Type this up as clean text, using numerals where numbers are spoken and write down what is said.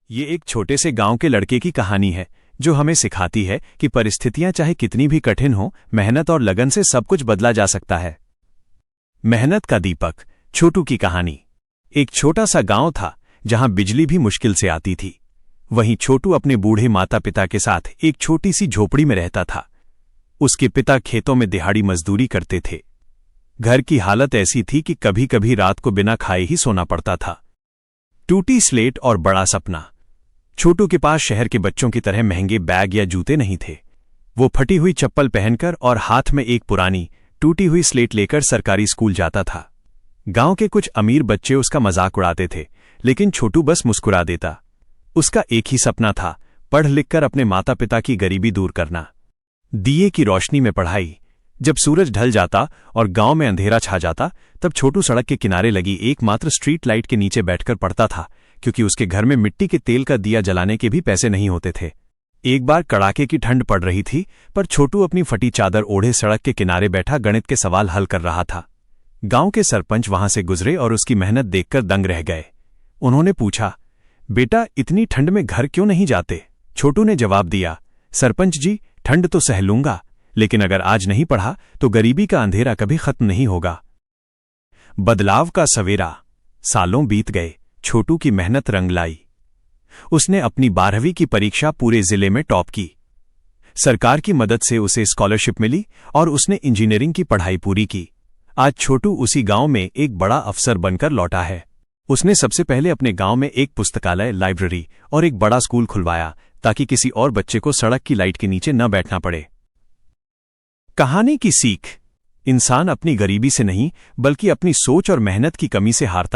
ये एक छोटे से गांव के लड़के की कहानी है जो हमें सिखाती है कि परिस्थितियां चाहे कितनी भी कठिन हो, मेहनत और लगन से सब कुछ बदला जा सकता है। मेहनत का दीपक, छोटू की कहानी। एक छोटा सा गांव था जहां बिजली भी मुश्किल से आती थी। वहीं छोटू अपने बूढ़े माता पिता के साथ एक छोटी सी झोपड़ी में रहता था। उसके पिता खेतों में दिहाड़ी मजदूरी करते थे। घर की हालत ऐसी थी कि कभी कभी रात को बिना खाए ही सोना पड़ता था। टूटी स्लेट और बड़ा सपना। छोटू के पास शहर के बच्चों की तरह महंगे बैग या जूते नहीं थे। वो फटी हुई चप्पल पहनकर और हाथ में एक पुरानी टूटी हुई स्लेट लेकर सरकारी स्कूल जाता था। गांव के कुछ अमीर बच्चे उसका मजाक उड़ाते थे, लेकिन छोटू बस मुस्कुरा देता। उसका एक ही सपना था, पढ़ लिखकर अपने माता पिता की गरीबी दूर करना। दिए की रोशनी में पढ़ाई। जब सूरज ढल जाता और गांव में अंधेरा छा जाता, तब छोटू सड़क के किनारे लगी एकमात्र स्ट्रीट लाइट के नीचे बैठकर पढ़ता था, क्योंकि उसके घर में मिट्टी के तेल का दिया जलाने के भी पैसे नहीं होते थे। एक बार कड़ाके की ठंड पड़ रही थी, पर छोटू अपनी फटी चादर ओढ़े सड़क के किनारे बैठा गणित के सवाल हल कर रहा था। गांव के सरपंच वहां से गुजरे और उसकी मेहनत देखकर दंग रह गए। उन्होंने पूछा, बेटा, इतनी ठंड में घर क्यों नहीं जाते? छोटू ने जवाब दिया, सरपंच जी, ठंड तो सह लूंगा, लेकिन अगर आज नहीं पढ़ा तो गरीबी का अंधेरा कभी खत्म नहीं होगा। बदलाव का सवेरा। सालों बीत गए, छोटू की मेहनत रंग लाई। उसने अपनी 12वीं की परीक्षा पूरे जिले में टॉप की। सरकार की मदद से उसे स्कॉलरशिप मिली और उसने इंजीनियरिंग की पढ़ाई पूरी की। आज छोटू उसी गांव में एक बड़ा अफसर बनकर लौटा है। उसने सबसे पहले अपने गांव में एक पुस्तकालय, लाइब्रेरी और एक बड़ा स्कूल खुलवाया, ताकि किसी और बच्चे को सड़क की लाइट के नीचे न बैठना पड़े। कहानी की सीख। इंसान अपनी गरीबी से नहीं, बल्कि अपनी सोच और मेहनत की कमी से हारता